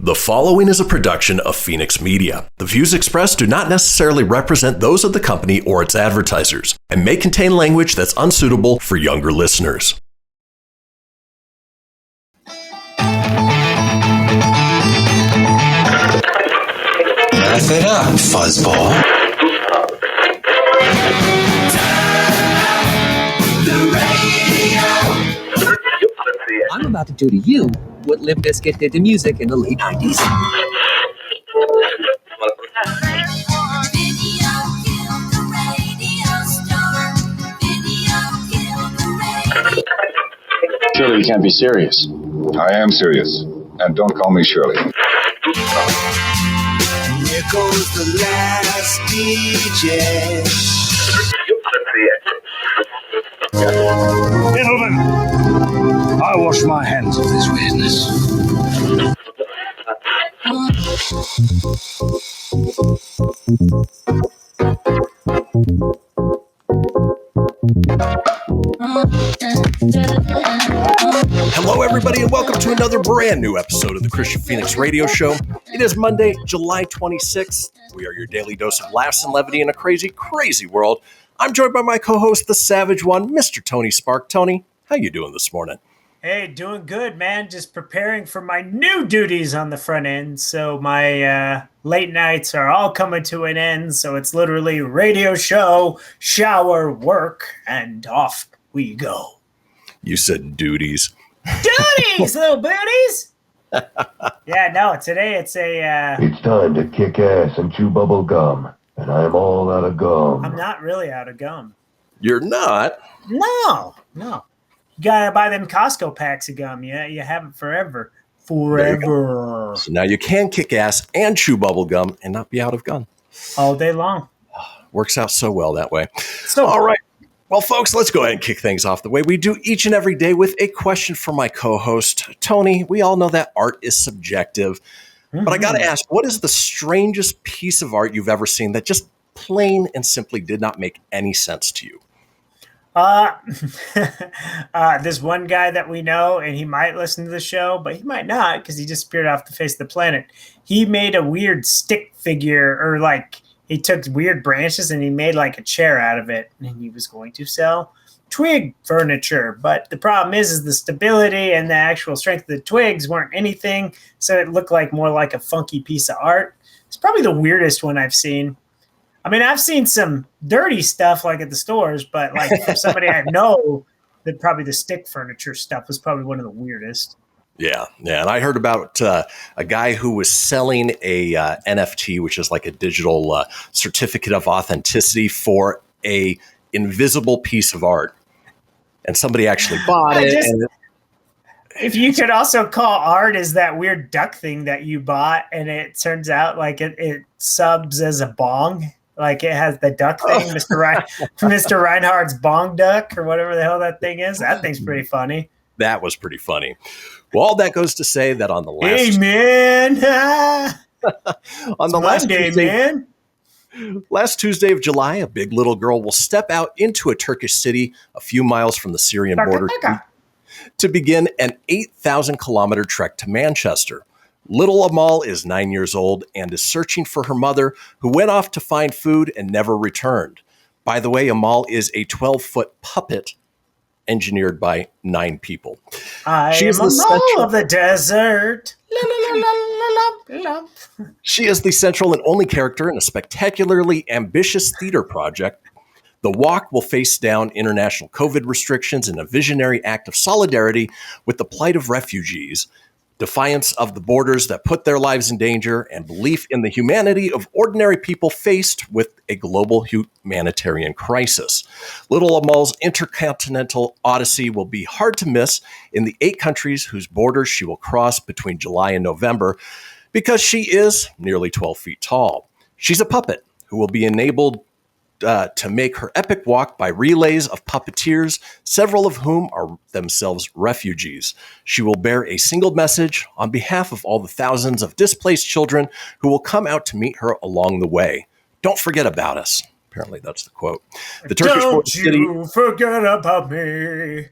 The following is a production of Fenix Media. The views expressed do not necessarily represent those of the company or its advertisers and may contain language that's unsuitable for younger listeners. Laugh it up, fuzzball. I'm about to do to you what Limp Bizkit did to music in the late 90s. Surely you can't be serious. I am serious. And don't call me Shirley. Here goes the last DJ. Gentlemen, I wash my hands of this weirdness. Hello, everybody, and welcome to another brand new episode of the Kristian Fenix Radio Show. It is Monday, July 26th. We are your daily dose of laughs and levity in a crazy, crazy world. I'm joined by my co-host, the Savage One, Mr. Tony Spark. Tony, how you doing this morning? Hey, doing good, man. Just preparing for my new duties on the front end. So my late nights are all coming to an end. So it's literally radio show, shower, work, and off we go. You said duties. Duties, little booties! Yeah, no, today it's It's time to kick ass and chew bubble gum. And I'm all out of gum. I'm not really out of gum. You're not? No. You gotta buy them Costco packs of gum. Yeah, you have it forever. Forever. So now you can kick ass and chew bubble gum and not be out of gum. All day long. Works out so well that way. So, all right. Well, folks, let's go ahead and kick things off the way we do each and every day with a question for my co-host, Tony. We all know that art is subjective, but I got to ask, what is the strangest piece of art you've ever seen that just plain and simply did not make any sense to you? There's one guy that we know, and he might listen to the show, but he might not because he just disappeared off the face of the planet. He made a weird stick figure, or like he took weird branches and he made like a chair out of it, and he was going to sell twig furniture. But the problem is the stability and the actual strength of the twigs weren't anything, so it looked like more like a funky piece of art. It's probably the weirdest one I've seen. I mean, I've seen some dirty stuff like at the stores, but like for somebody I know, that probably the stick furniture stuff was probably one of the weirdest. Yeah. And I heard about a guy who was selling a NFT, which is like a digital certificate of authenticity for a invisible piece of art, and somebody actually bought it. If you could also call art is that weird duck thing that you bought, and it turns out like it subs as a bong. Like it has the duck thing, Mr. Reinhardt's bong duck or whatever the hell that thing is. That thing's pretty funny. That was pretty funny. Well, all that goes to say that on the last... Hey, man! On the last Monday, Tuesday, man! Last Tuesday of July, a big little girl will step out into a Turkish city a few miles from the Syrian border to begin an 8,000-kilometer trek to Manchester. Little Amal is 9 years old and is searching for her mother, who went off to find food and never returned. By the way, Amal is a 12-foot puppet engineered by 9 people. She is the central of the desert. She is the central and only character in a spectacularly ambitious theater project. The walk will face down international COVID restrictions in a visionary act of solidarity with the plight of refugees, defiance of the borders that put their lives in danger, and belief in the humanity of ordinary people faced with a global humanitarian crisis. Little Amal's intercontinental odyssey will be hard to miss in the 8 countries whose borders she will cross between July and November, because she is nearly 12 feet tall. She's a puppet who will be enabled to make her epic walk by relays of puppeteers, several of whom are themselves refugees. She will bear a single message on behalf of all the thousands of displaced children who will come out to meet her along the way. Don't forget about us. Apparently that's the quote. Don't you forget about me.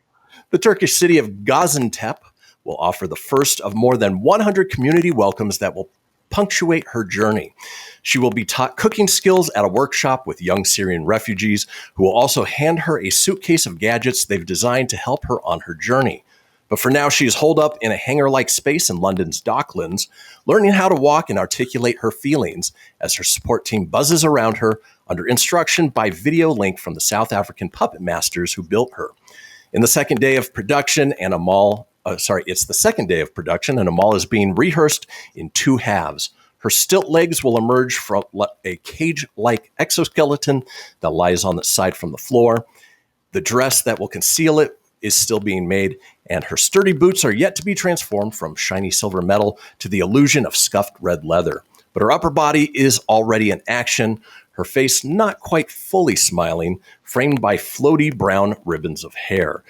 The Turkish city of Gaziantep will offer the first of more than 100 community welcomes that will punctuate her journey. She will be taught cooking skills at a workshop with young Syrian refugees who will also hand her a suitcase of gadgets they've designed to help her on her journey. But for now, she is holed up in a hangar-like space in London's Docklands, learning how to walk and articulate her feelings as her support team buzzes around her under instruction by video link from the South African puppet masters who built her. In the second day of production, it's the second day of production, and Amal is being rehearsed in two halves. Her stilt legs will emerge from a cage-like exoskeleton that lies on the side from the floor. The dress that will conceal it is still being made, and her sturdy boots are yet to be transformed from shiny silver metal to the illusion of scuffed red leather. But her upper body is already in action, her face not quite fully smiling, framed by floaty brown ribbons of hair.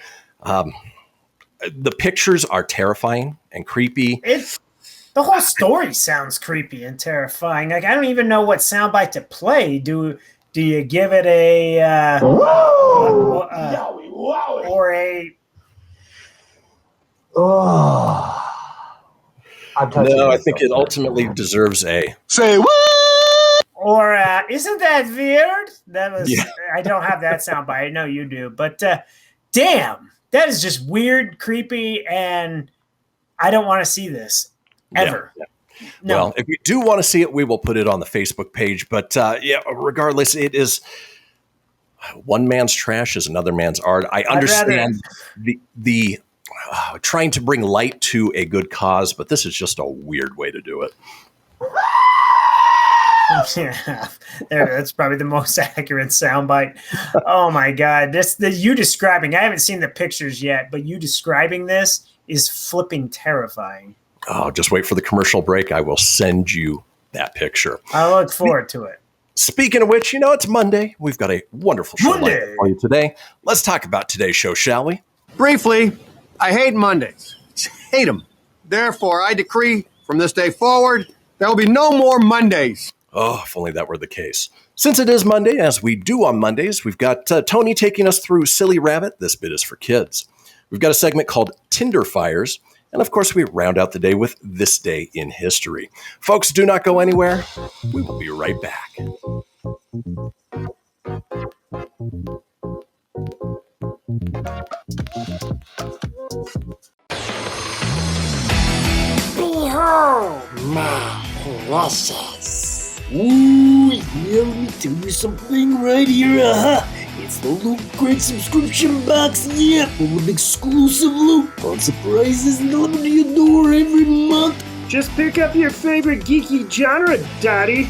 The pictures are terrifying and creepy. The whole story sounds creepy and terrifying. Like, I don't even know what soundbite to play. Do you give it a or a? Oh, No, I think it ultimately deserves a. Say what? Or isn't that weird? That was. Yeah. I don't have that soundbite. I know you do, but damn, that is just weird, creepy, and I don't want to see this ever. Yeah. No. Well, if you do want to see it, we will put it on the Facebook page. But regardless, it is one man's trash is another man's art. I understand the trying to bring light to a good cause, but this is just a weird way to do it. Yeah, that's probably the most accurate soundbite. Oh my God, you describing. I haven't seen the pictures yet, but you describing this is flipping terrifying. Oh, just wait for the commercial break. I will send you that picture. I look forward to it. Speaking of which, it's Monday. We've got a wonderful show lineup for you today. Let's talk about today's show, shall we? Briefly, I hate Mondays. Hate them. Therefore, I decree from this day forward, there will be no more Mondays. Oh, if only that were the case. Since it is Monday, as we do on Mondays, we've got Tony taking us through Silly Rabbit. This bit is for kids. We've got a segment called Tinder Fires. And of course, we round out the day with This Day in History. Folks, do not go anywhere. We will be right back. Behold my precious. Ooh, yeah, let me tell you something right here. It's the Loot Crate subscription box, full of exclusive loot, fun surprises delivered to your door every month. Just pick up your favorite geeky genre, Daddy.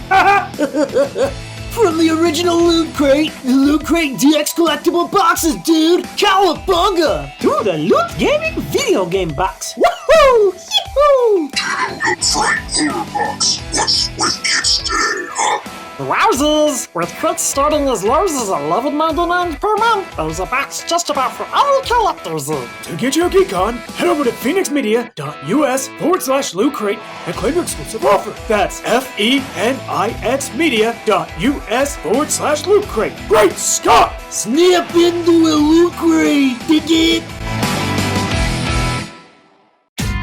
From the original Loot Crate, the Loot Crate DX collectible boxes, dude! Cowabunga! To the Loot Gaming video game box. Woohoo! Yee-hoo! Loot Crate Horror Box. What's with kids today, huh? Wowzers! With crits starting as low as $11.99 per month, there's a box just about for all collectors. To get your geek on, head over to phoenixmedia.us/Loot Crate and claim your exclusive offer. That's FENIXmedia.us/Loot Crate. Great Scott! Snap into a Loot Crate, dig it?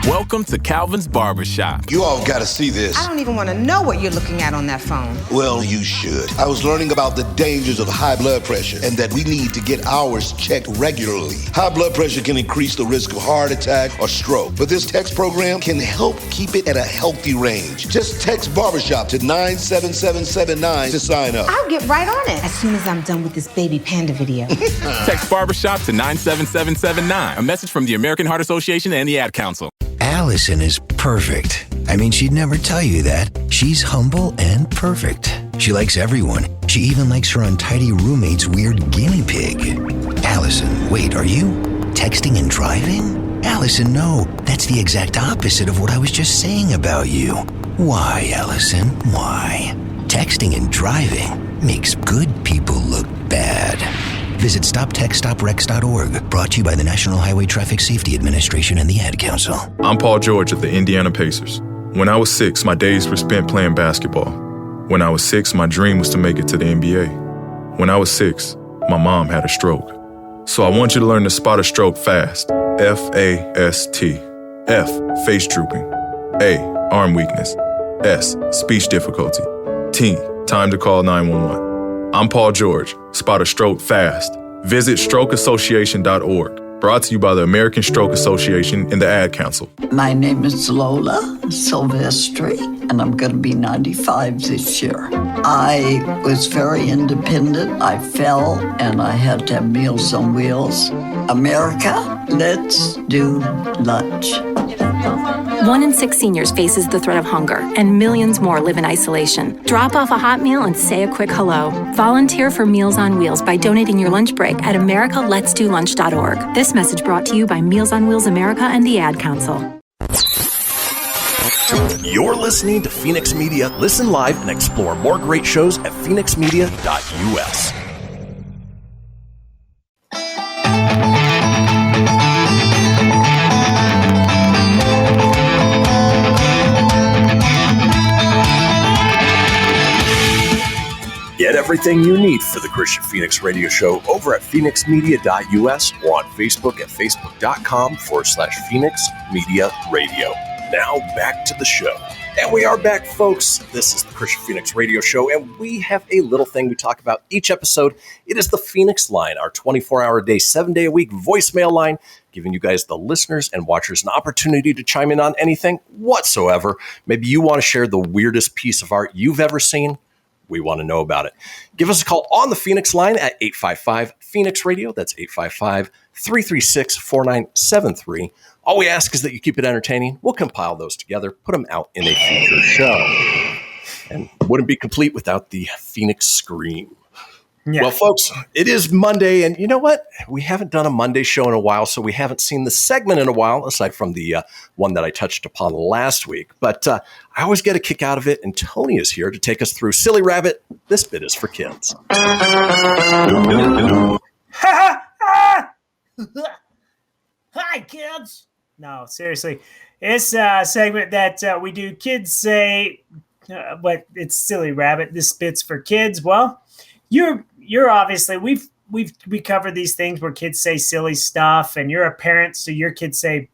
Welcome to Calvin's Barbershop. You all gotta see this. I don't even want to know what you're looking at on that phone. Well, you should. I was learning about the dangers of high blood pressure and that we need to get ours checked regularly. High blood pressure can increase the risk of heart attack or stroke, but this text program can help keep it at a healthy range. Just text Barbershop to 97779 to sign up. I'll get right on it as soon as I'm done with this baby panda video. Text Barbershop to 97779. A message from the American Heart Association and the Ad Council. Allison is perfect. I mean, she'd never tell you that. She's humble and perfect. She likes everyone. She even likes her untidy roommate's weird guinea pig. Allison, wait, are you texting and driving? Allison, no. That's the exact opposite of what I was just saying about you. Why, Allison? Why? Texting and driving makes good people look bad. Visit StopTextStopWrecks.org, brought to you by the National Highway Traffic Safety Administration and the Ad Council. I'm Paul George of the Indiana Pacers. When I was 6, my days were spent playing basketball. When I was 6, my dream was to make it to the NBA. When I was 6, my mom had a stroke. So I want you to learn to spot a stroke fast. F-A-S-T. F. Face drooping. A. Arm weakness. S. Speech difficulty. T. Time to call 911. I'm Paul George. Spot a stroke fast. Visit strokeassociation.org. Brought to you by the American Stroke Association and the Ad Council. My name is Lola Silvestri, and I'm going to be 95 this year. I was very independent. I fell, and I had to have Meals on Wheels. America, let's do lunch. 1 in 6 seniors faces the threat of hunger, and millions more live in isolation. Drop off a hot meal and say a quick hello. Volunteer for Meals on Wheels by donating your lunch break at americaletsdolunch.org. This message brought to you by Meals on Wheels America and the Ad Council. You're listening to Fenix Media. Listen live and explore more great shows at phoenixmedia.us. Get everything you need for the Kristian Fenix Radio Show over at phoenixmedia.us or on Facebook at facebook.com/Fenix Media Radio. Now back to the show. And we are back, folks. This is the Kristian Fenix Radio Show, and we have a little thing we talk about each episode. It is the Fenix Line, our 24-hour-a-day, 7-day-a-week voicemail line, giving you guys, the listeners and watchers, an opportunity to chime in on anything whatsoever. Maybe you want to share the weirdest piece of art you've ever seen. We want to know about it. Give us a call on the Fenix Line at 855-FENIX-RADIO. That's 855-336-4973. All we ask is that you keep it entertaining. We'll compile those together, put them out in a future show. And wouldn't be complete without the Fenix Scream. Yeah. Well, folks, it is Monday, and you know what? We haven't done a Monday show in a while, so we haven't seen the segment in a while, aside from the one that I touched upon last week. But I always get a kick out of it, and Tony is here to take us through Silly Rabbit. This bit is for kids. Hi, kids. No, seriously. It's a segment that we do. Kids say, but it's Silly Rabbit. This bit's for kids. Well, you're obviously, we cover these things where kids say silly stuff, and you're a parent, so your kids say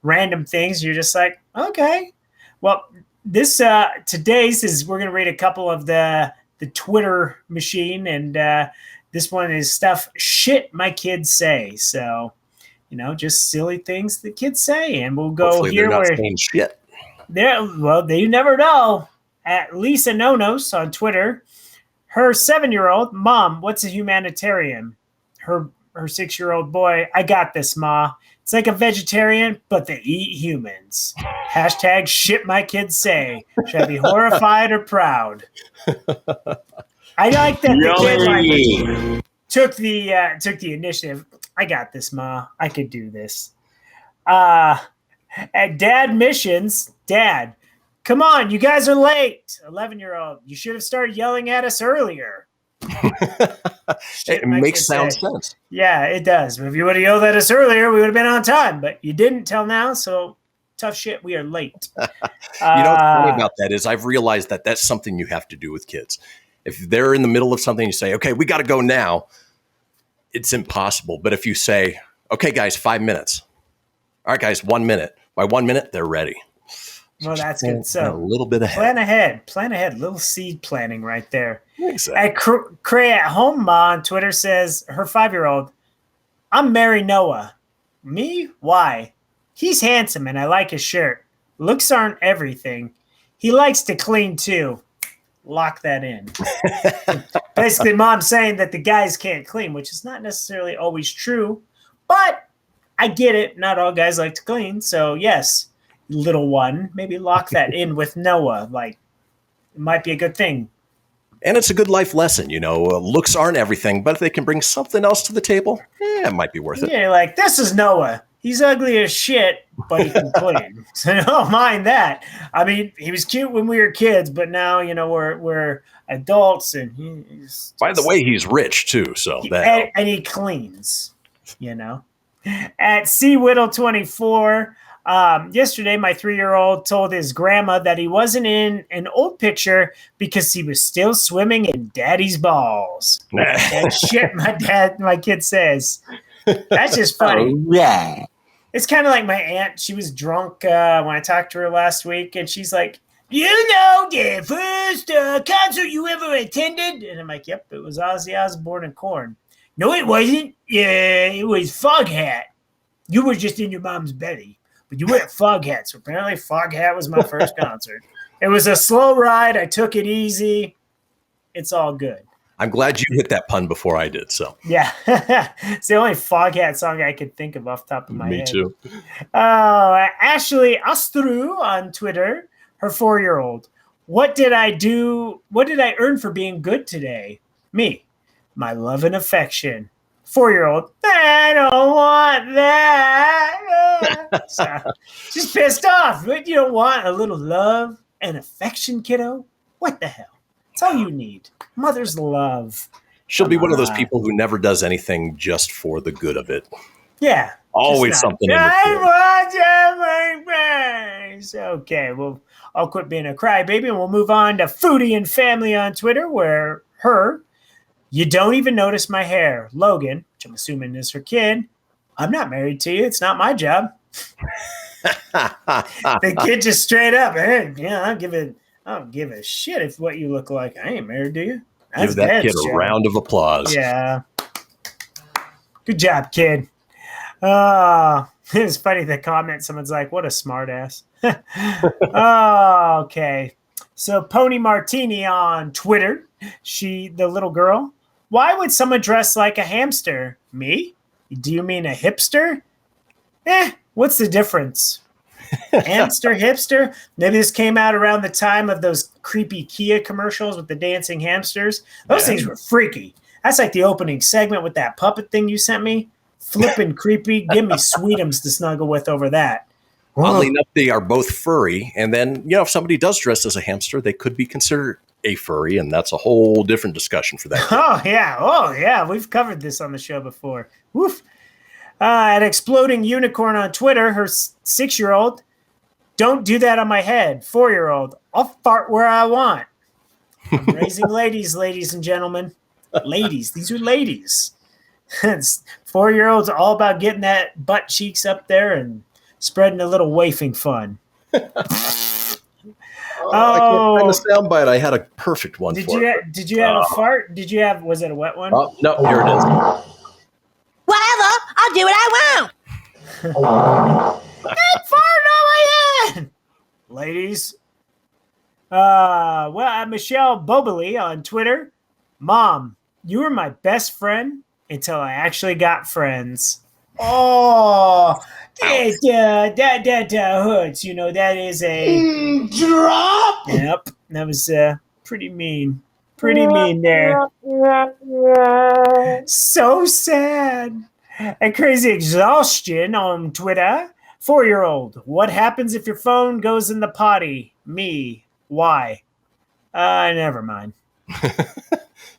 random things. You're just like, okay. Well, this today's is, we're going to read a couple of the Twitter machine, and this one is stuff shit my kids say. So, just silly things the kids say, and we'll go Hopefully here they're not where saying shit. You never know. At Lisa Nonos on Twitter. Her 7-year-old, Mom, what's a humanitarian? Her 6-year-old boy, I got this, Ma. It's like a vegetarian, but they eat humans. Hashtag shit my kids say. Should I be horrified or proud? I like that the kid took the initiative. I got this, Ma. I could do this. At Dad Missions, Dad, come on, you guys are late. 11-year-old, you should have started yelling at us earlier. It makes sense. Yeah, it does. If you would have yelled at us earlier, we would have been on time, but you didn't till now, so tough shit, we are late. What's funny about that is I've realized that that's something you have to do with kids. If they're in the middle of something, you say, okay, we got to go now. It's impossible. But if you say, okay, guys, 5 minutes. All right, guys, 1 minute. By 1 minute, they're ready. Well, that's good. So a little bit ahead. Plan ahead. Little seed planting right there. Exactly. Cray at Home Ma on Twitter says, her 5-year-old, I'm Mary Noah. Me? Why? He's handsome and I like his shirt. Looks aren't everything. He likes to clean too. Lock that in. Basically, Mom's saying that the guys can't clean, which is not necessarily always true, but I get it. Not all guys like to clean. So, yes, little one, maybe lock that in with Noah. Like, it might be a good thing. And it's a good life lesson. Looks aren't everything, but if they can bring something else to the table, it might be worth it. Yeah, like, this is Noah. He's ugly as shit, but he can clean. So don't mind that. I mean, he was cute when we were kids, but now, we're adults, and he's. By the way, he's rich too, so and he cleans. At CWhiddle24, yesterday my 3-year-old told his grandma that he wasn't in an old picture because he was still swimming in daddy's balls. That shit my kid says. That's just funny. Yeah. It's kind of like my aunt. She was drunk when I talked to her last week, and she's like, "You know the first concert you ever attended?" And I'm like, "Yep, it was Ozzy Osbourne and Korn." "No, it wasn't. Yeah, it was Foghat. You were just in your mom's belly, but you wear Foghat." So apparently Foghat was my first concert. It was a slow ride. I took it easy. It's all good. I'm glad you hit that pun before I did. So yeah, it's the only Foghat song I could think of off the top of my head. Me too. Ashley Ostru on Twitter, her 4-year-old. What did I do? What did I earn for being good today? Me, my love and affection. 4-year-old, I don't want that. So, she's pissed off. But you don't want a little love and affection, kiddo? What the hell? It's all you need. Mother's love. She'll be one of those people who never does anything just for the good of it. Yeah. Always something in it. Okay, well, I'll quit being a crybaby and we'll move on to Foodie and Family on Twitter, where you don't even notice my hair. Logan, which I'm assuming is her kid. I'm not married to you. It's not my job. The kid just straight up, hey, yeah, I don't give a shit if what you look like. I ain't married to you. That's Give that kid a round of applause. Yeah. Good job, kid. It's funny, the comment, someone's like, what a smart ass. Okay. So Pony Martini on Twitter, the little girl. Why would someone dress like a hamster? Me? Do you mean a hipster? What's the difference? Hamster, hipster? Maybe this came out around the time of those creepy Kia commercials with the dancing hamsters. Those things were freaky. That's like the opening segment with that puppet thing you sent me. Flipping creepy. Give me Sweetums to snuggle with over that. Oddly enough, they are both furry. And then, if somebody does dress as a hamster, they could be considered a furry. And that's a whole different discussion for that. Oh, yeah. We've covered this on the show before. Woof. At Exploding Unicorn on Twitter, her 6-year-old, don't do that on my head. 4-year-old, I'll fart where I want. I'm raising ladies and gentlemen. Ladies. These are ladies. 4-year-olds are all about getting that butt cheeks up there and spreading a little wafing fun. I can't find the soundbite. I had a perfect one for it. Did you have a fart? Was it a wet one? Oh, no, here it is. Whatever, I'll do what I want. That fart on my head! Ladies. Michelle Bobely on Twitter. Mom, you were my best friend until I actually got friends. Oh, that hurts. That is a drop. Yep, that was pretty mean. Pretty mean there. So sad. And Crazy Exhaustion on Twitter. 4-year-old. What happens if your phone goes in the potty? Me. Why? Never mind.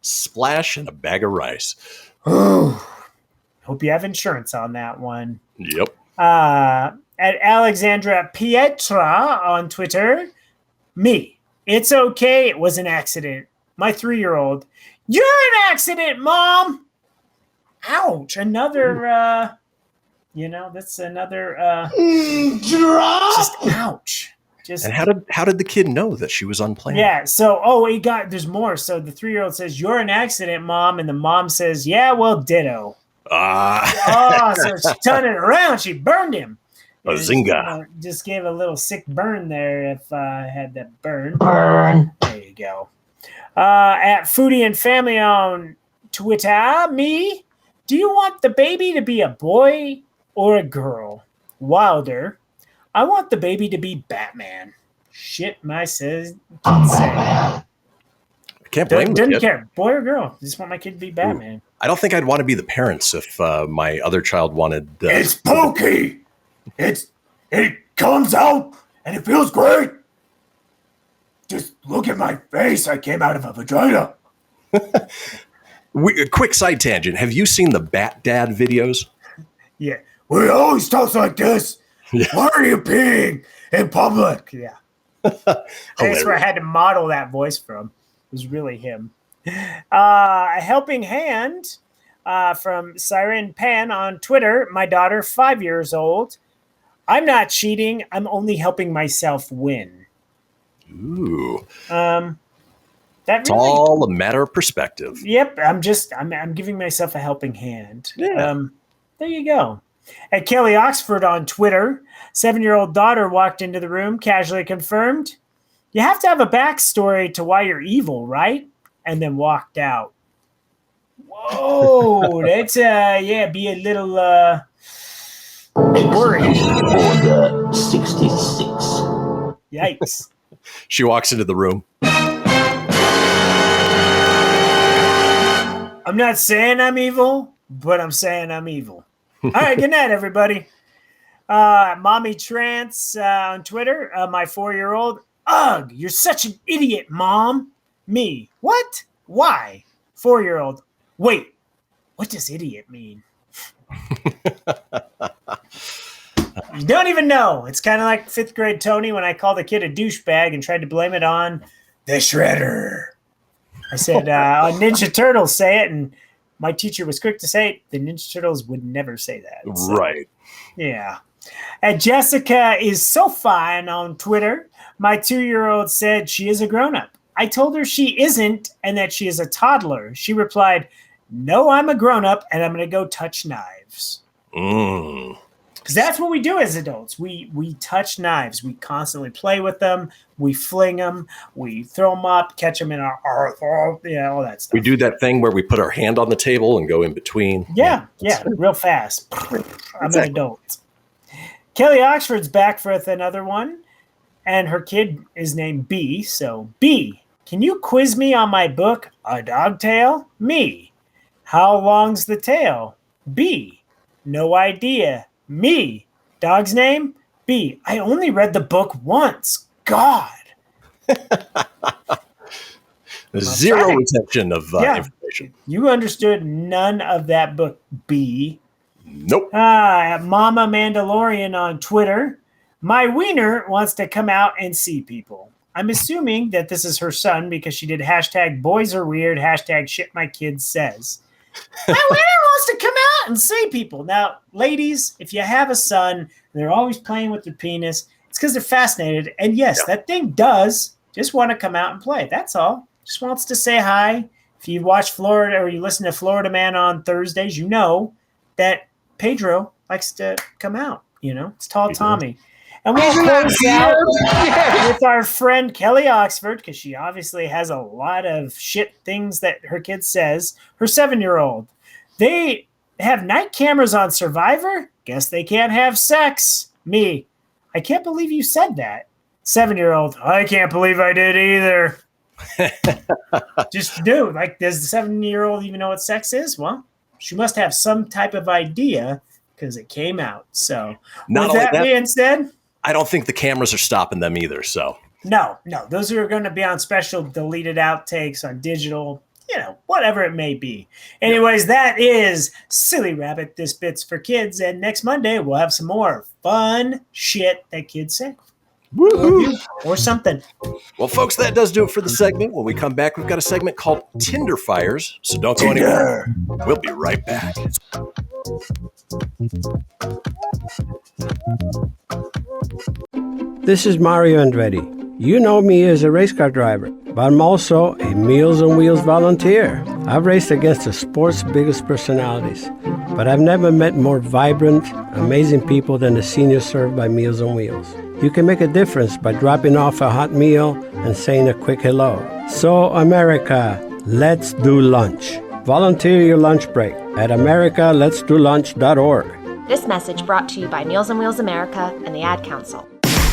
Splash and a bag of rice. Hope you have insurance on that one. Yep. At Alexandra Pietra on Twitter. Me. It's okay. It was an accident. My 3-year-old. You're an accident, Mom. Ouch. Another, that's another, drop. Just ouch. And how did the kid know that she was unplanned? Yeah. So, there's more. So the 3-year-old says, you're an accident, Mom. And the mom says, yeah, well, ditto. So she turned it around. She burned him. Zinga. Just gave a little sick burn there if I had that burn. There you go. At Foodie and Family on Twitter, me. Do you want the baby to be a boy or a girl? Wilder. I want the baby to be Batman. Shit, my says. I can't blame Didn't care. Boy or girl. Just want my kid to be Batman. I don't think I'd want to be the parents if my other child wanted. It's pokey. It comes out and it feels great. Just look at my face. I came out of a vagina. Quick side tangent. Have you seen the Bat Dad videos? Yeah. We always talk like this. Yeah. Why are you peeing in public? Yeah. That's where I had to model that voice from. It was really him. A helping hand from Siren Pan on Twitter. My daughter, 5 years old. I'm not cheating. I'm only helping myself win. Ooh. It's all a matter of perspective. Yep. I'm giving myself a helping hand. Yeah. There you go. At Kelly Oxford on Twitter, 7-year-old daughter walked into the room, casually confirmed, "You have to have a backstory to why you're evil, right?" And then walked out. Whoa, that's be a little worried. Order 66. Yikes. She walks into the room. I'm not saying I'm evil, but I'm saying I'm evil. All right, good night, everybody. Mommy Trance on Twitter, my 4-year-old. Ugh, you're such an idiot, Mom. Me. What? Why? 4-year-old. Wait, what does idiot mean? You don't even know. It's kind of like 5th grade Tony when I called a kid a douchebag and tried to blame it on the Shredder. I said, Ninja Turtles say it, and my teacher was quick to say it. The Ninja Turtles would never say that. So, right. Yeah. And Jessica is so fine on Twitter. My 2-year-old said she is a grown-up. I told her she isn't and that she is a toddler. She replied, "No, I'm a grown-up, and I'm going to go touch knives." Because that's what we do as adults. We touch knives. We constantly play with them. We fling them. We throw them up, catch them in our all that stuff. We do that thing where we put our hand on the table and go in between. Yeah, real fast. I'm an adult. Kelly Oxford's back with another one, and her kid is named B. So, B, can you quiz me on my book, A Dog Tale? Me, how long's the tail? B, no idea. Me, dog's name? B, I only read the book once. God. Zero retention of information. You understood none of that book, B. Nope. Mama Mandalorian on Twitter. My wiener wants to come out and see people. I'm assuming that this is her son because she did hashtag boys are weird, hashtag shit my kid says. My wiener wants to come out and see people. Now, ladies, if you have a son and they're always playing with their penis, it's because they're fascinated. And yes, that thing does just want to come out and play. That's all. Just wants to say hi. If you watch Florida or you listen to Florida Man on Thursdays, you know that Pedro likes to come out. It's Tall Tommy. And we'll close out with our friend Kelly Oxford, because she obviously has a lot of shit things that her kid says. Her 7-year-old. They have night cameras on Survivor? Guess they can't have sex. Me. I can't believe you said that. 7-year-old. I can't believe I did either. Just do. Does the 7-year-old even know what sex is? Well, she must have some type of idea because it came out. So, with that being said, I don't think the cameras are stopping them either. So no, those are going to be on special deleted outtakes on digital, whatever it may be. Anyways, that is Silly Rabbit. This bit's for kids, and next Monday we'll have some more fun shit that kids say. Woohoo! Or something. Well, folks, that does do it for the segment. When we come back, we've got a segment called Tinder Fires. So don't go anywhere. We'll be right back. This is Mario Andretti. You know me as a race car driver, but I'm also a Meals on Wheels volunteer. I've raced against the sport's biggest personalities, but I've never met more vibrant, amazing people than the seniors served by Meals on Wheels. You can make a difference by dropping off a hot meal and saying a quick hello. So, America, let's do lunch. Volunteer your lunch break at americaletsdolunch.org. This message brought to you by Meals on Wheels America and the Ad Council.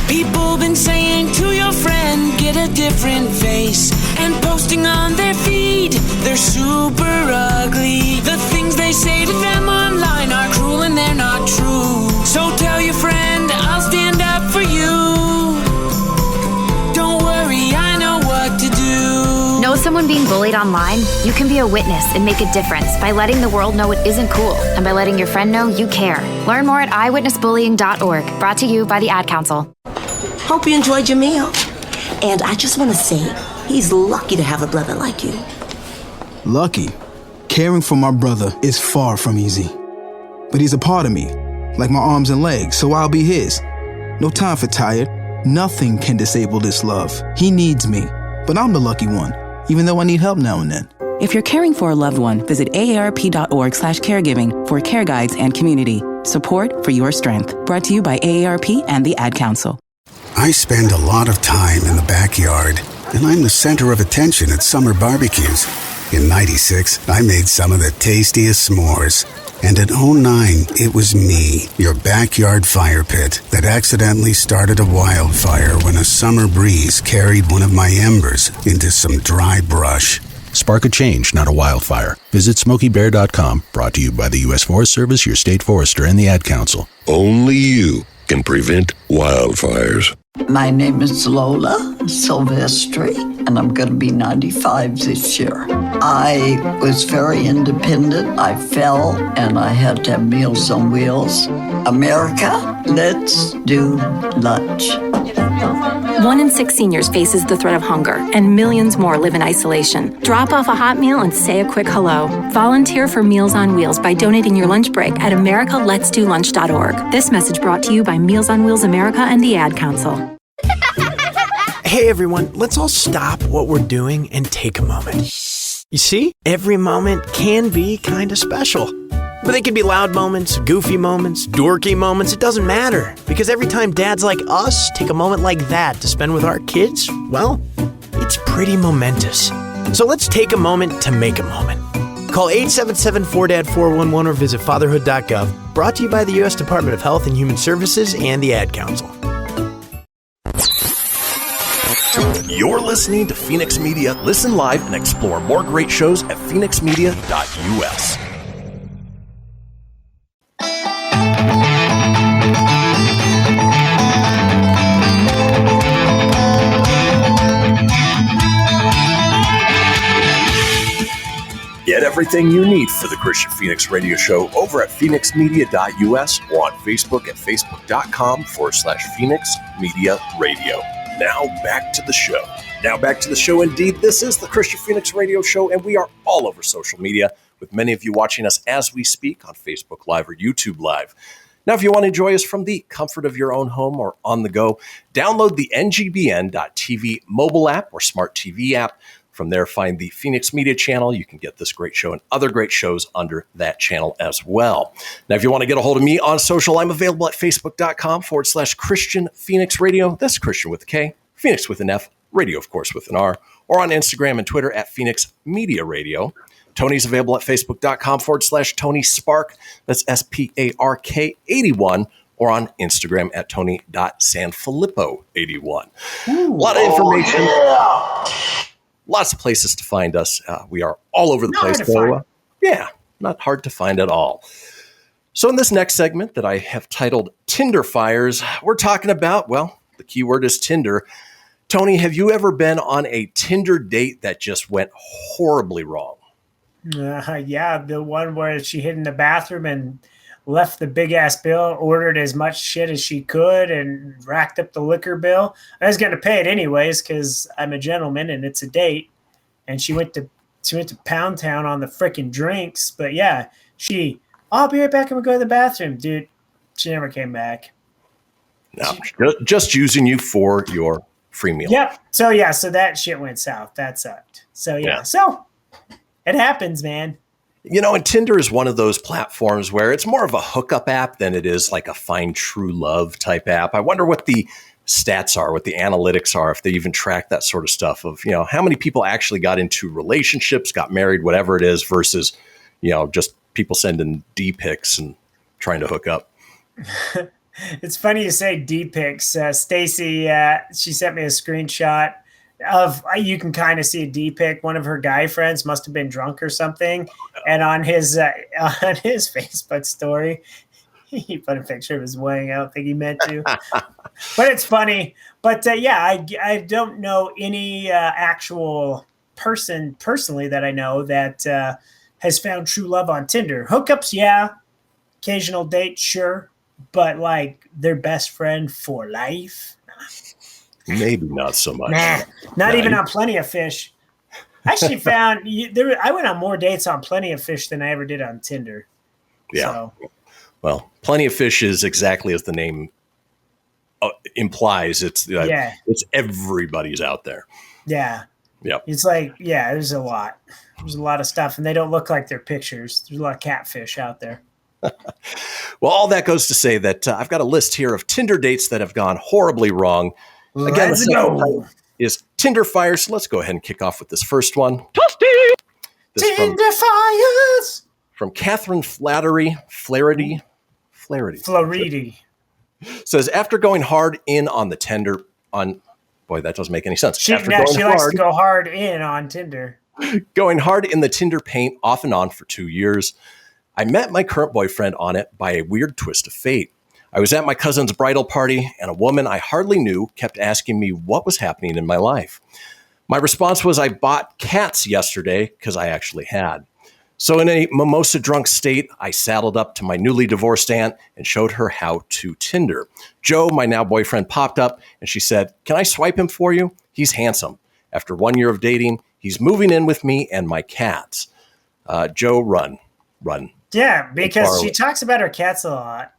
People been saying to your friend, get a different face, and posting on their feed, they're super ugly. The things they say to them online are cruel and they're not true. So tell your friend, I'll stand up for you. Don't worry, I know what to do. Know someone being bullied online? You can be a witness and make a difference by letting the world know it isn't cool and by letting your friend know you care. Learn more at eyewitnessbullying.org. Brought to you by the Ad Council. Hope you enjoyed your meal. And I just want to say, he's lucky to have a brother like you. Lucky? Caring for my brother is far from easy. But he's a part of me, like my arms and legs, so I'll be his. No time for tired. Nothing can disable this love. He needs me, but I'm the lucky one, even though I need help now and then. If you're caring for a loved one, visit aarp.org/caregiving for care guides and community support for your strength. Brought to you by AARP and the Ad Council. I spend a lot of time in the backyard, and I'm the center of attention at summer barbecues. In '96, I made some of the tastiest s'mores. And in '09, it was me, your backyard fire pit, that accidentally started a wildfire when a summer breeze carried one of my embers into some dry brush. Spark a change, not a wildfire. Visit SmokeyBear.com, brought to you by the U.S. Forest Service, your state forester, and the Ad Council. Only you can prevent wildfires. My name is Lola Silvestri, and I'm going to be 95 this year. I was very independent. I fell, and I had to have Meals on Wheels. America, let's do lunch. 1 in 6 seniors faces the threat of hunger, and millions more live in isolation. Drop off a hot meal and say a quick hello. Volunteer for Meals on Wheels by donating your lunch break at americaletsdolunch.org. This message brought to you by Meals on Wheels America and the Ad Council. Hey everyone, let's all stop what we're doing and take a moment. You see, every moment can be kind of special. But they could be loud moments, goofy moments, dorky moments, it doesn't matter. Because every time dads like us take a moment like that to spend with our kids, well, it's pretty momentous. So let's take a moment to make a moment. Call 877-4DAD-411 or visit fatherhood.gov. Brought to you by the U.S. Department of Health and Human Services and the Ad Council. You're listening to Fenix Media. Listen live and explore more great shows at phoenixmedia.us. Get everything you need for the Kristian Fenix Radio Show over at phoenixmedia.us or on Facebook at facebook.com/Fenix Media Radio. Now back to the show. Indeed. This is the Kristian Fenix Radio Show, and we are all over social media, with many of you watching us as we speak on Facebook Live or YouTube Live. Now, if you want to enjoy us from the comfort of your own home or on the go, download the NGBN.TV mobile app or smart TV app. From there, find the Fenix Media channel. You can get this great show and other great shows under that channel as well. Now, if you want to get a hold of me on social, I'm available at facebook.com/Kristian Fenix Radio. That's Kristian with a K, Fenix with an F, radio, of course, with an R, or on Instagram and Twitter at Fenix Media Radio. Tony's available at facebook.com/Tony Spark. That's SPARK81, or on Instagram at Tony.Sanfilippo81. A lot of information. Lots of places to find us. We are all over the place. Not hard to find at all. So in this next segment that I have titled Tinder Fires, we're talking about, well, the key word is Tinder. Tony, have you ever been on a Tinder date that just went horribly wrong? Yeah, the one where she hid in the bathroom and left the big ass bill, ordered as much shit as she could, and racked up the liquor bill. I was going to pay it anyways because I'm a gentleman and it's a date. And she went to Pound Town on the freaking drinks. But yeah, I'll be right back. I'm going to go to the bathroom. Dude, she never came back. No, just using you for your free meal. Yep. So that shit went south. That sucked. So it happens, man. You know, and Tinder is one of those platforms where it's more of a hookup app than it is like a find true love type app. I wonder what the stats are, what the analytics are, if they even track that sort of stuff of, how many people actually got into relationships, got married, whatever it is, versus, just people sending D pics and trying to hook up. It's funny you say D pics. Stacy, she sent me a screenshot of, you can kind of see a D pic. One of her guy friends must have been drunk or something. And on his Facebook story, he put a picture of his wedding. I don't think he meant to, but it's funny. But I don't know any actual person personally that I know that has found true love on Tinder. Hookups, yeah. Occasional date, sure. But like their best friend for life. Maybe not so much. Not even on Plenty of Fish. I actually I went on more dates on Plenty of Fish than I ever did on Tinder. Yeah. Well, plenty of fish is exactly as the name implies. It's everybody's out there. Yeah. Yep. It's like, there's a lot. There's a lot of stuff, and they don't look like their pictures. There's a lot of catfish out there. Well, all that goes to say that I've got a list here of Tinder dates that have gone horribly wrong. Again, Let's go. Is Tinder Fires. So let's go ahead and kick off with this first one. Toasty! Tinder Fires! From Catherine Flaherty. Says, after going hard in on the Tinder boy, that doesn't make any sense. She likes to go hard in on Tinder. Going hard in the Tinder paint off and on for 2 years. I met my current boyfriend on it by a weird twist of fate. I was at my cousin's bridal party, and a woman I hardly knew kept asking me what was happening in my life. My response was, I bought cats yesterday, because I actually had. So in a mimosa-drunk state, I saddled up to my newly divorced aunt and showed her how to Tinder. Joe, my now boyfriend, popped up, and she said, can I swipe him for you? He's handsome. After 1 year of dating, he's moving in with me and my cats. Joe, run. Yeah, because she talks about her cats a lot.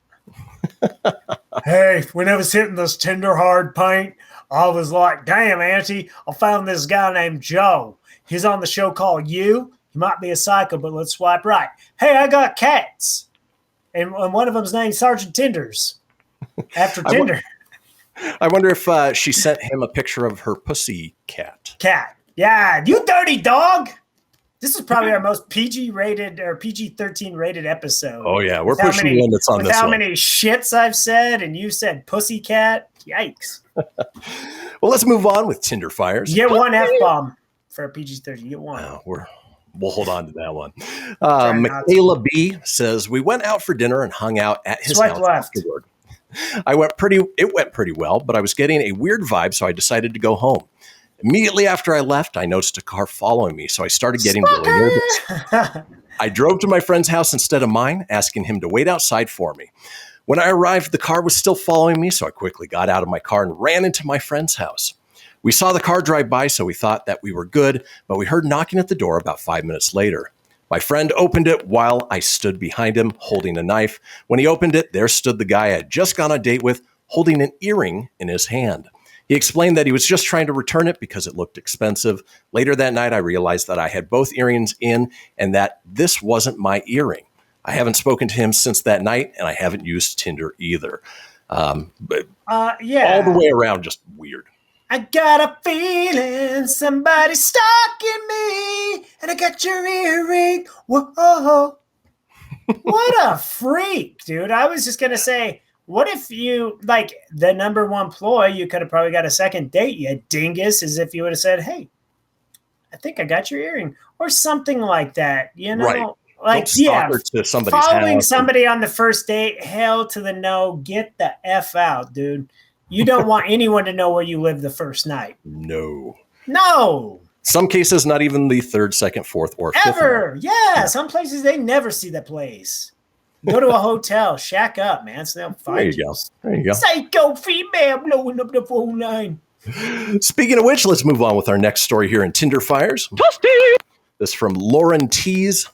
Hey, when I was hitting this Tinder hard paint, I was like, damn, Auntie, I found this guy named Joe. He's on the show called You. He might be a psycho, but let's swipe right. Hey, I got cats. And one of them's named Sergeant Tinders. After Tinder. I wonder if she sent him a picture of her pussy cat. Yeah, you dirty dog. This is probably our most PG rated or PG-13 rated episode. Oh, yeah. We're pushing limits on this one. With how many shits I've said, and you said pussy cat. Yikes. Well, let's move on with Tinder Fires. You get one F-bomb for a PG-13. You get one. We'll hold on to that one. Michaela B says, we went out for dinner and hung out at his house afterward. It went pretty well, but I was getting a weird vibe, so I decided to go home. Immediately after I left, I noticed a car following me, so I started getting really nervous. I drove to my friend's house instead of mine, asking him to wait outside for me. When I arrived, the car was still following me, so I quickly got out of my car and ran into my friend's house. We saw the car drive by, so we thought that we were good, but we heard knocking at the door about 5 minutes later. My friend opened it while I stood behind him, holding a knife. When he opened it, there stood the guy I had just gone on a date with, holding an earring in his hand. He explained that he was just trying to return it because it looked expensive. Later that night, I realized that I had both earrings in and that this wasn't my earring. I haven't spoken to him since that night, and I haven't used Tinder either. All the way around, just weird. I got a feeling somebody's stalking me, and I got your earring. Whoa. What a freak, dude. I was just going to say, what if you, like, the number one ploy, you could have probably got a second date, you dingus, as if you would have said, hey, I think I got your earring, or something like that, you know? Right. Like, to somebody's following house somebody on the first date, hell to the no, get the F out, dude. You don't want anyone to know where you live the first night. No. Some cases, not even the third, second, fourth, or fifth. Ever. Yeah. Some places, they never see the place. Go to a hotel, shack up, man, so they don't find you. There you go. Psycho female blowing up the phone line. Speaking of which, let's move on with our next story here in Tinder Fires. This from Lauren Tees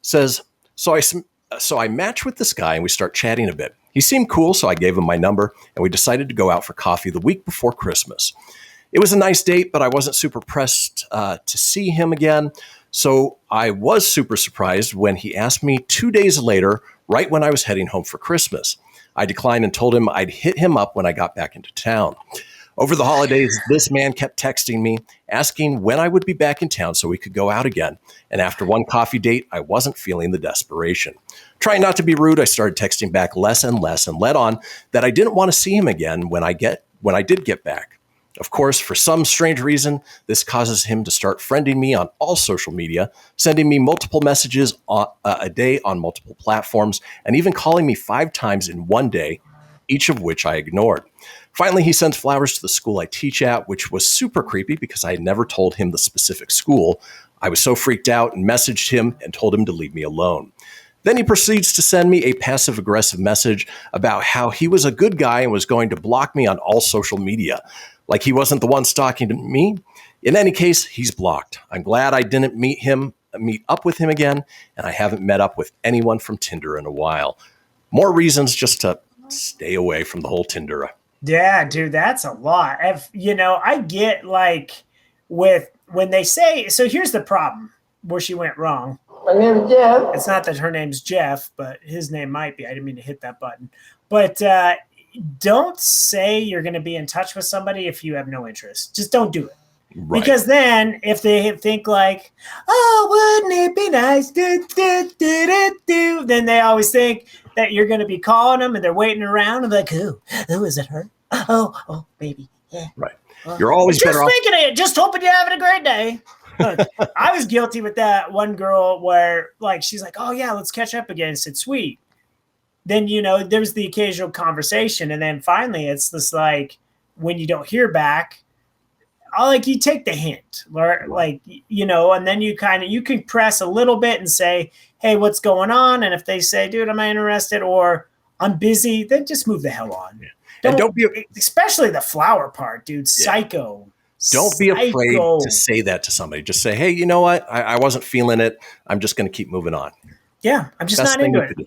says, so I match with this guy and we start chatting a bit. He seemed cool, so I gave him my number and we decided to go out for coffee the week before Christmas. It was a nice date, but I wasn't super pressed to see him again. So I was super surprised when he asked me 2 days later, right when I was heading home for Christmas. I declined and told him I'd hit him up when I got back into town. Over the holidays, this man kept texting me, asking when I would be back in town so we could go out again. And after one coffee date, I wasn't feeling the desperation. Trying not to be rude, I started texting back less and less and let on that I didn't want to see him again when I did get back. Of course, for some strange reason, this causes him to start friending me on all social media, sending me multiple messages a day on multiple platforms, and even calling me 5 times in one day, each of which I ignored. Finally, he sends flowers to the school I teach at, which was super creepy because I had never told him the specific school. I was so freaked out and messaged him and told him to leave me alone. Then he proceeds to send me a passive-aggressive message about how he was a good guy and was going to block me on all social media. Like he wasn't the one stalking me. In any case, he's blocked. I'm glad I didn't meet up with him again, and I haven't met up with anyone from Tinder in a while. More reasons just to stay away from the whole Tinder. Yeah, dude, that's a lot. I get like with when they say, so here's the problem where she went wrong. My name's Jeff. It's not that her name's Jeff, but his name might be. I didn't mean to hit that button. But don't say you're going to be in touch with somebody if you have no interest. Just don't do it. Right. Because then if they think like, oh, wouldn't it be nice? Then they always think that you're going to be calling them and they're waiting around and like, who is it her? Oh, baby. Yeah. Right. You're always better off. Just thinking it. Just hoping you're having a great day. Look, I was guilty with that one girl where like, she's like, oh yeah, let's catch up again. I said, sweet. Then, there's the occasional conversation. And then finally it's this like, when you don't hear back, you take the hint, like, and then you can press a little bit and say, hey, what's going on? And if they say, dude, I'm not interested or I'm busy, then just move the hell on. Yeah. Don't be, especially the flower part, dude. Psycho. Don't be afraid to say that to somebody. Just say, hey, you know what? I wasn't feeling it. I'm just going to keep moving on. Yeah. I'm just not into it.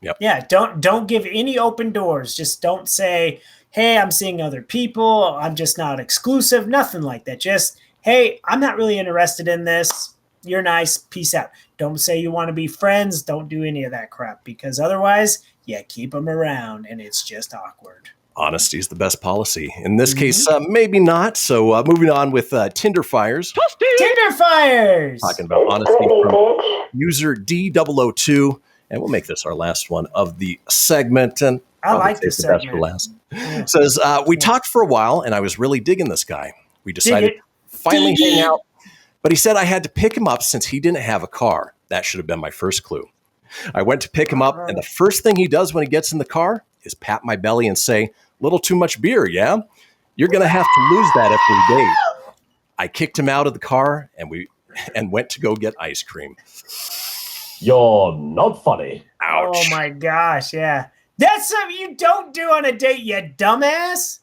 Yep. Yeah. Don't give any open doors. Just don't say, hey, I'm seeing other people. I'm just not exclusive. Nothing like that. Just, hey, I'm not really interested in this. You're nice. Peace out. Don't say you want to be friends. Don't do any of that crap because otherwise, keep them around and it's just awkward. Honesty is the best policy. In this case, maybe not. So moving on with Tinder Fires. Tinder Fires! Talking about honesty from user D002. And we'll make this our last one of the segment. And I like this segment. Best for last. Yeah. Says, we talked for a while and I was really digging this guy. We decided to finally hang out. But he said I had to pick him up since he didn't have a car. That should have been my first clue. I went to pick him up, and the first thing he does when he gets in the car is pat my belly and say, little too much beer, yeah? You're going to have to lose that if we date. I kicked him out of the car, and went to go get ice cream. You're not funny. Ouch. Oh, my gosh, yeah. That's something you don't do on a date, you dumbass.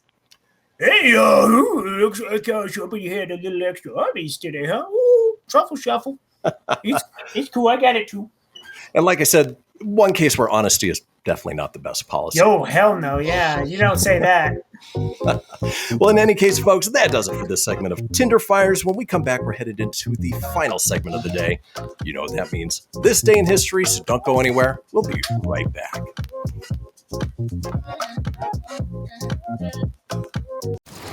Hey, looks like I was hoping you had a little extra honey's today, huh? Ooh, truffle shuffle. It's cool. I got it, too. And like I said, one case where honesty is definitely not the best policy. Yo, hell no. Yeah, you don't say that. Well, in any case, folks, that does it for this segment of Tinder Fires. When we come back, we're headed into the final segment of the day. You know what that means. This day in history, so don't go anywhere. We'll be right back.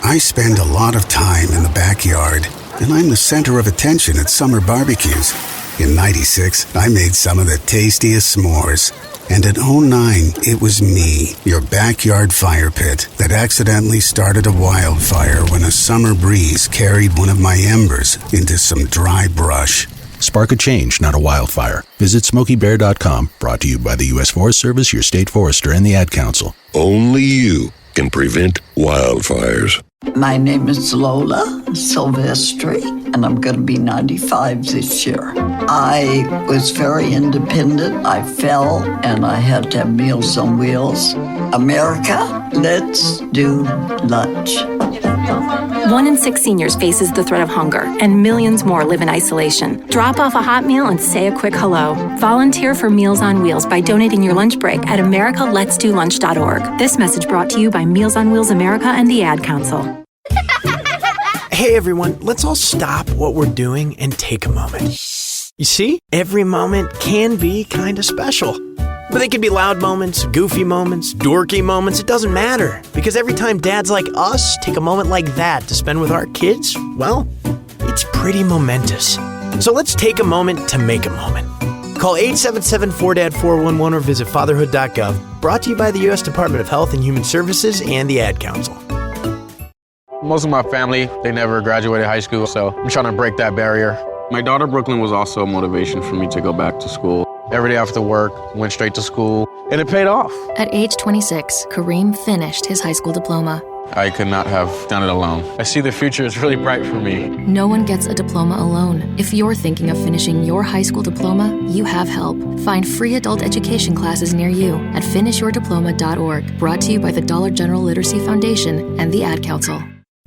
I spend a lot of time in the backyard, and I'm the center of attention at summer barbecues. In '96, I made some of the tastiest s'mores. And in '09, it was me, your backyard fire pit, that accidentally started a wildfire when a summer breeze carried one of my embers into some dry brush. Spark a change, not a wildfire. Visit SmokeyBear.com, brought to you by the U.S. Forest Service, your state forester, and the Ad Council. Only you can prevent wildfires. My name is Lola Silvestri, and I'm going to be 95 this year. I was very independent. I fell, and I had to have Meals on Wheels. America, let's do lunch. 1 in 6 seniors faces the threat of hunger, and millions more live in isolation. Drop off a hot meal and say a quick hello. Volunteer for Meals on Wheels by donating your lunch break at americaletsdolunch.org. This message brought to you by Meals on Wheels America and the Ad Council. Hey everyone, let's all stop what we're doing and take a moment. You see, every moment can be kind of special. But they can be loud moments, goofy moments, dorky moments, it doesn't matter. Because every time dads like us take a moment like that to spend with our kids, well, it's pretty momentous. So let's take a moment to make a moment. Call 877-4DAD-411 or visit fatherhood.gov. Brought to you by the U.S. Department of Health and Human Services and the Ad Council. Most of my family, they never graduated high school, so I'm trying to break that barrier. My daughter, Brooklyn, was also a motivation for me to go back to school. Every day after work, went straight to school, and it paid off. At age 26, Kareem finished his high school diploma. I could not have done it alone. I see the future is really bright for me. No one gets a diploma alone. If you're thinking of finishing your high school diploma, you have help. Find free adult education classes near you at finishyourdiploma.org. Brought to you by the Dollar General Literacy Foundation and the Ad Council.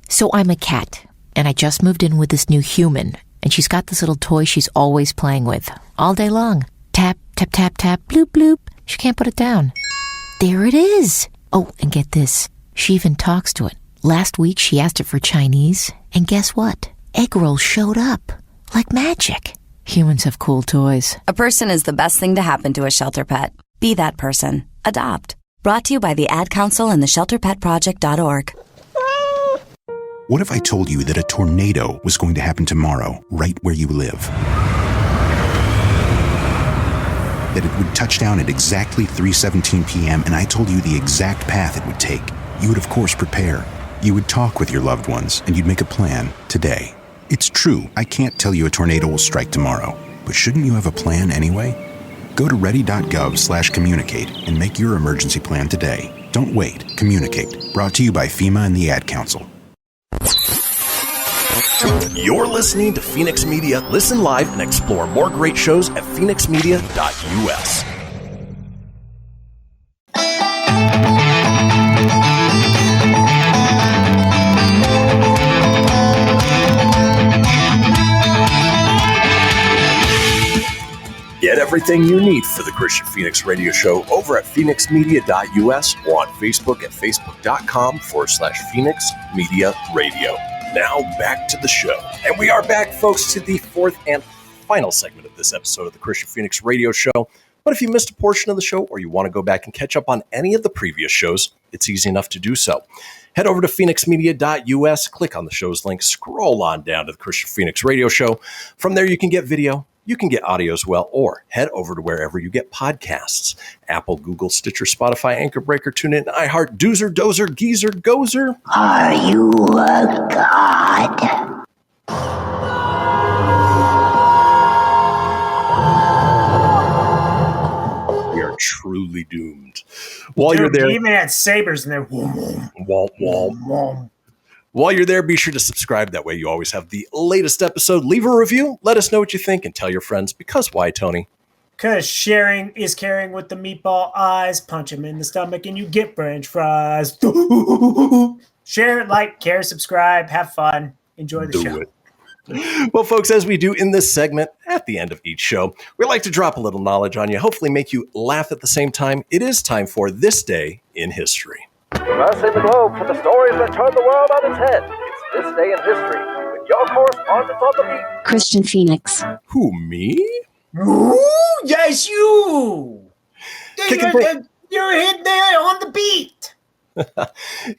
So I'm a cat, and I just moved in with this new human, and she's got this little toy she's always playing with, all day long. Tap, tap, tap, tap, bloop, bloop. She can't put it down. There it is. Oh, and get this. She even talks to it. Last week, she asked it for Chinese, and guess what? Egg rolls showed up. Like magic. Humans have cool toys. A person is the best thing to happen to a shelter pet. Be that person. Adopt. Brought to you by the Ad Council and the ShelterPetProject.org. What if I told you that a tornado was going to happen tomorrow, right where you live? That it would touch down at exactly 3:17 p.m., and I told you the exact path it would take. You would, of course, prepare. You would talk with your loved ones, and you'd make a plan today. It's true, I can't tell you a tornado will strike tomorrow, but shouldn't you have a plan anyway? Go to ready.gov/communicate and make your emergency plan today. Don't wait. Communicate. Brought to you by FEMA and the Ad Council. You're listening to Fenix Media. Listen live and explore more great shows at phoenixmedia.us. Get everything you need for the Kristian Fenix Radio Show over at phoenixmedia.us or on Facebook at facebook.com/Fenix Media Radio. Now back to the show. And we are back, folks, to the fourth and final segment of this episode of the Kristian Fenix Radio Show. But if you missed a portion of the show or you want to go back and catch up on any of the previous shows, it's easy enough to do so. Head over to phoenixmedia.us, click on the show's link, scroll on down to the Kristian Fenix Radio Show. From there, you can get video. You can get audio as well, or head over to wherever you get podcasts. Apple, Google, Stitcher, Spotify, Anchor Breaker, TuneIn, iHeart, Doozer, Dozer, Geezer, Gozer. Are you a god? We are truly doomed. While you're there, even had sabers in there. Womp, womp. While you're there, be sure to subscribe. That way you always have the latest episode. Leave a review. Let us know what you think and tell your friends. Because why, Tony? Because sharing is caring with the meatball eyes. Punch him in the stomach and you get French fries. Share, like, care, subscribe, have fun. Enjoy the show. Well, folks, as we do in this segment at the end of each show, we like to drop a little knowledge on you, hopefully make you laugh at the same time. It is time for This Day in History. Traversing the globe for the stories that turn the world on its head. It's This Day in History with your correspondent on the beat, Kristian Fenix. Who, me? Ooh, yes, you! You're in there on the beat.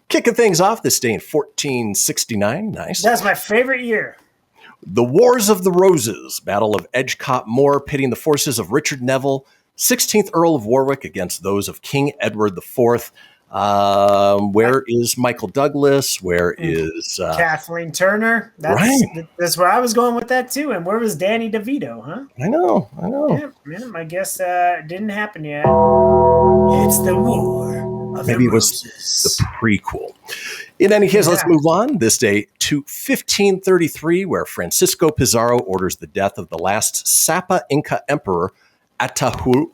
Kicking things off this day in 1469. Nice. That's my favorite year. The Wars of the Roses, Battle of Edgecote Moor, pitting the forces of Richard Neville, 16th Earl of Warwick against those of King Edward IV. Where is Michael Douglas? Where is Kathleen Turner? That's where I was going with that too. And where was Danny DeVito? Huh? I know. Yeah, I guess didn't happen yet. It's the War of Maybe the it was Roses. the prequel. In any case, let's move on this day to 1533, where Francisco Pizarro orders the death of the last Sapa Inca emperor, Atahualpa.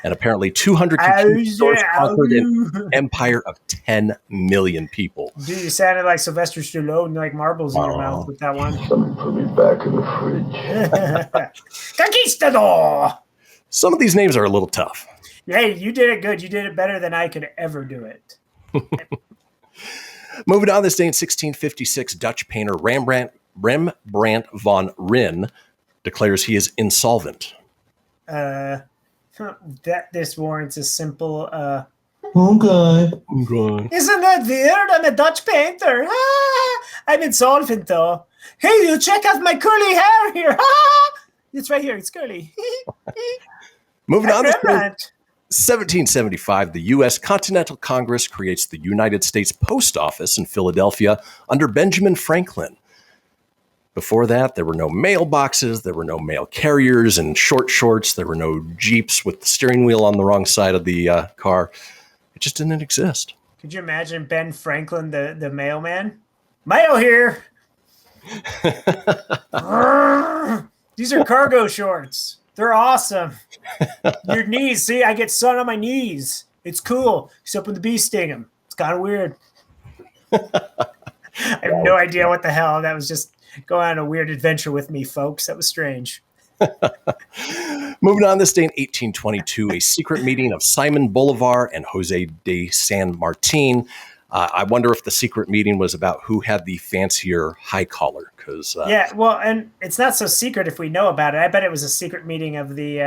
And apparently 200 conquered an empire of 10 million people. Dude, you sounded like Sylvester Stallone, like marbles in your mouth with that one. Somebody put me back in the fridge. Conquistador! Some of these names are a little tough. Hey, you did it good. You did it better than I could ever do it. Moving on this day in 1656, Dutch painter Rembrandt van Rijn declares he is insolvent. This warrants a simple Okay. Isn't that weird? I'm a Dutch painter. I'm insolvent though. Hey, you check out my curly hair here. It's right here. It's curly. Moving on to 1775, the U.S. Continental Congress creates the United States Post Office in Philadelphia under Benjamin Franklin. Before that, there were no mailboxes, there were no mail carriers and short shorts, there were no Jeeps with the steering wheel on the wrong side of the car. It just didn't exist. Could you imagine Ben Franklin, the mailman? Mail here! These are cargo shorts. They're awesome. Your knees. See, I get sun on my knees. It's cool. Except when the bees sting them. It's kind of weird. I have no idea what the hell. That was just going on a weird adventure with me, folks. That was strange. Moving on, this day in 1822, a secret meeting of Simon Bolivar and Jose de San Martin. I wonder if the secret meeting was about who had the fancier high collar. Because yeah, well, and it's not so secret if we know about it. I bet it was a secret meeting of the.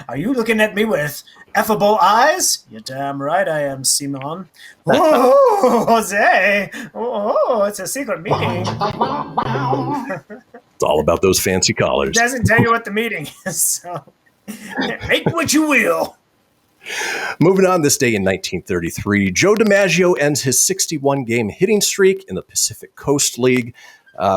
Are you looking at me with effable eyes? You're damn right I am, Simon. Oh, Jose! Oh, it's a secret meeting. It's all about those fancy collars. It doesn't tell you what the meeting is, so make what you will. Moving on, this day in 1933, Joe DiMaggio ends his 61-game hitting streak in the Pacific Coast League.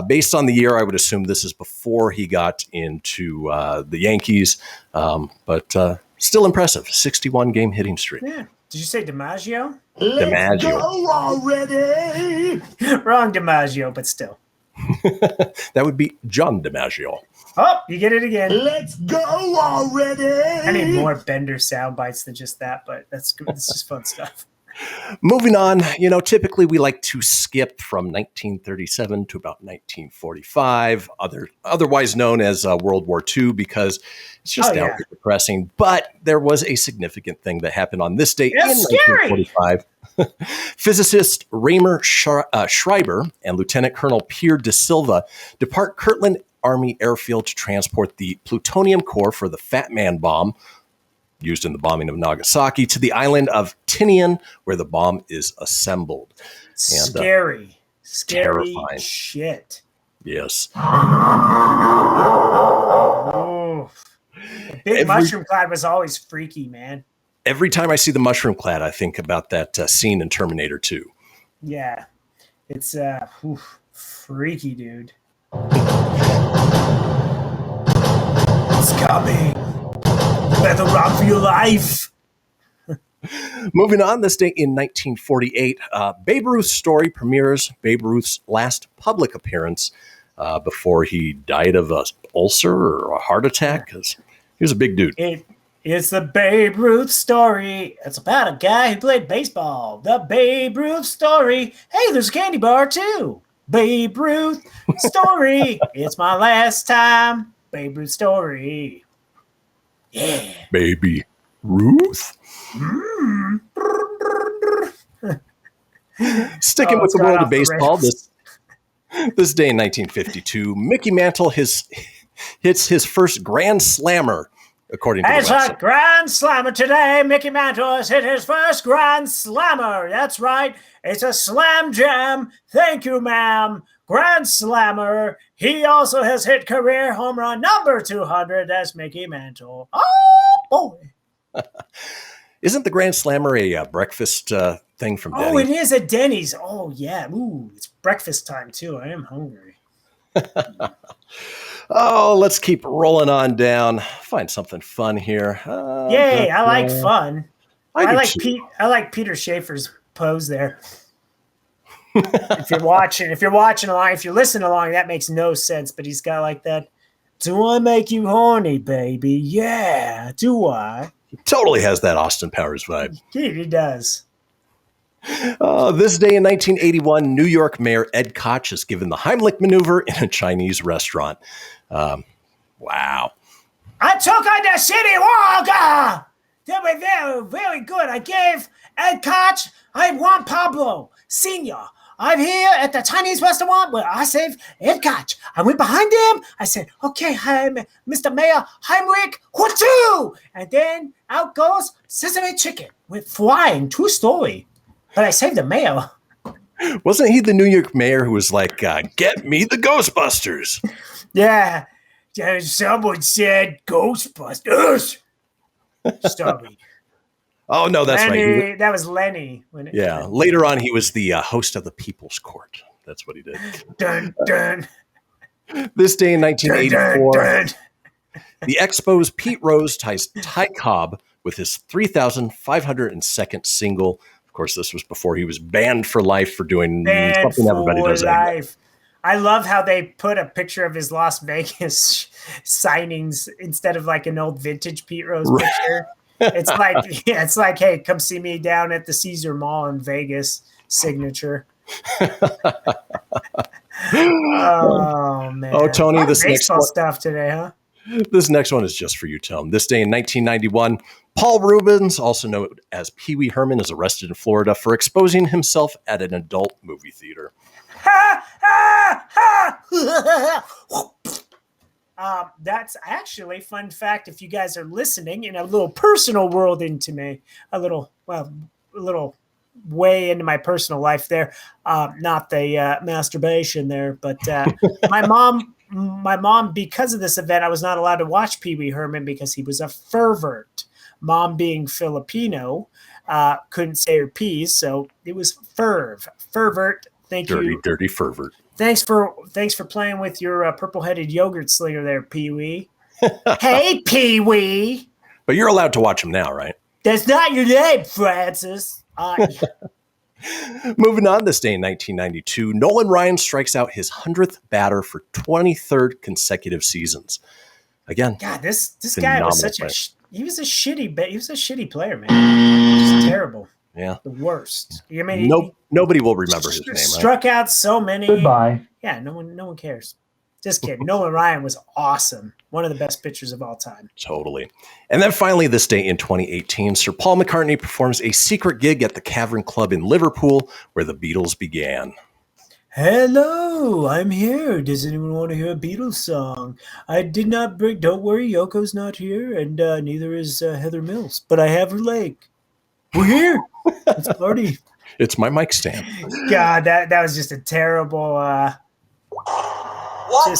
Based on the year, I would assume this is before he got into the Yankees, but still impressive. 61-game hitting streak. Yeah. Did you say DiMaggio? DiMaggio. Go already! Wrong DiMaggio, but still. That would be John DiMaggio. Oh, you get it again. Let's go already! I need more Bender sound bites than just that, but that's good. It's just fun stuff. Moving on, typically we like to skip from 1937 to about 1945, otherwise known as World War II, because it's just downright depressing. But there was a significant thing that happened on this date in 1945. Physicist Raymer Schreiber and Lieutenant Colonel Pierre de Silva depart Kirtland Army Airfield to transport the plutonium core for the Fat Man bomb, used in the bombing of Nagasaki, to the island of Tinian, where the bomb is assembled. And, scary terrifying shit. Yes. Oh. The big mushroom cloud was always freaky, man. Every time I see the mushroom cloud, I think about that scene in Terminator 2. Yeah. It's freaky, dude. It's coming. Better run for your life. Moving on, this day in 1948, Babe Ruth's story premieres Babe Ruth's last public appearance before he died of an ulcer or a heart attack, because he was a big dude. It's the Babe Ruth story. It's about a guy who played baseball. The Babe Ruth story. Hey, there's a candy bar too. Babe Ruth story. It's my last time. Babe Ruth story. Yeah. Baby Ruth? Sticking with the world of baseball, this day in 1952, Mickey Mantle hits his first grand slammer, according to the website. It's a grand slammer today. Mickey Mantle has hit his first grand slammer. That's right. It's a slam jam. Thank you, ma'am. Grand slammer. He also has hit career home run number 200 as Mickey Mantle. Oh, boy. Isn't the Grand Slammer a breakfast thing from Denny's? Oh, it is at Denny's. Oh, yeah. Ooh, it's breakfast time, too. I am hungry. Oh, let's keep rolling on down. Find something fun here. Yay, I like fun. I like Peter Schaefer's pose there. If you're watching along, if you're listening along, that makes no sense, but he's got like that. Do I make you horny, baby? Yeah, do I? He totally has that Austin Powers vibe. He does. This day in 1981, New York Mayor Ed Koch is given the Heimlich maneuver in a Chinese restaurant. Wow. I took on the city walk. They were very, very good. I gave Ed Koch, I Juan Pablo Sr. I'm here at the Chinese restaurant where I saved Ed Koch. I went behind him. I said, okay, Mr. Mayor Heimlich, what's And then out goes sesame chicken with flying, true story. But I saved the mayor. Wasn't he the New York mayor who was like, get me the Ghostbusters? Yeah. Someone said Ghostbusters. Sorry. Oh, no, that's Lenny, right. That was Lenny. Later on, he was the host of the People's Court. That's what he did. Dun, dun. This day in 1984, dun, dun. the Expos' Pete Rose ties Ty Cobb with his 3,502nd single. Of course, this was before he was banned for life for doing something everybody does. I love how they put a picture of his Las Vegas signings instead of like an old vintage Pete Rose picture. It's like, hey, come see me down at the Caesar Mall in Vegas. Signature. Oh man! Oh, Tony, this baseball stuff today, huh? This next one is just for you, Tom. This day in 1991, Paul Rubens, also known as Pee Wee Herman, is arrested in Florida for exposing himself at an adult movie theater. That's actually, fun fact, if you guys are listening, in a little personal world into me, a little way into my personal life there. Not the masturbation there, but my mom, because of this event, I was not allowed to watch Pee Wee Herman because he was a pervert. Mom, being Filipino, couldn't say her P's, so it was fervert. Thank you. Dirty fervert. Thanks for playing with your purple-headed yogurt slinger there, Pee Wee. Hey, Pee Wee. But you're allowed to watch him now, right? That's not your name, Francis. Moving on, this day in 1992, Nolan Ryan strikes out his 100th batter for 23rd consecutive seasons. Again, God, this guy was he was a shitty player, man. Just terrible. Yeah, the worst. I mean, nobody will remember his name. Struck out so many. Goodbye. Yeah, no one cares. Just kidding. Nolan Ryan was awesome. One of the best pitchers of all time. Totally. And then finally, this day in 2018, Sir Paul McCartney performs a secret gig at the Cavern Club in Liverpool, where the Beatles began. Hello, I'm here. Does anyone want to hear a Beatles song? I did not bring. Don't worry, Yoko's not here, and neither is Heather Mills. But I have her leg. We're here. Let's party. It's my mic stand. God, that was just a terrible. What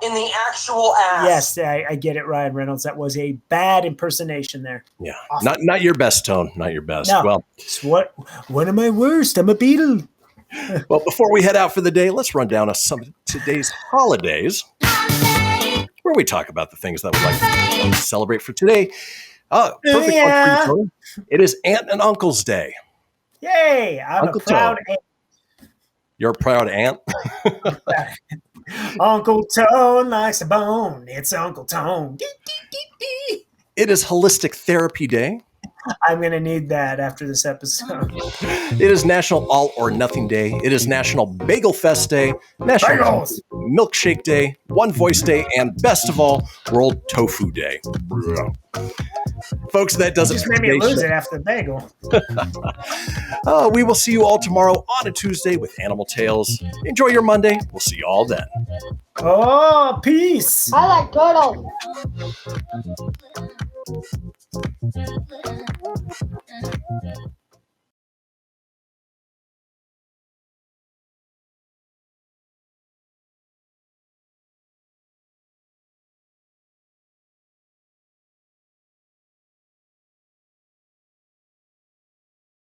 in the actual ass? Yes, I get it, Ryan Reynolds. That was a bad impersonation there. Yeah, awesome. Not your best, Tone. Not your best. No, well, it's one of my worst. I'm a Beatle. Well, before we head out for the day, let's run down some of today's holidays, where we talk about the things that we'd like to celebrate for today. Perfect one for you, Tony. It is Aunt and Uncle's Day. Yay! I'm a proud aunt. You're a proud aunt? Uncle Tone likes a bone. It's Uncle Tone. It is Holistic Therapy Day. I'm going to need that after this episode. It is National All or Nothing Day. It is National Bagel Fest Day. National Milkshake Day. One Voice Day. And best of all, World Tofu Day. Folks, that does it. Just made me lose it after the bagel. We will see you all tomorrow on a Tuesday with Animal Tales. Enjoy your Monday. We'll see you all then. Oh, peace. I like turtle.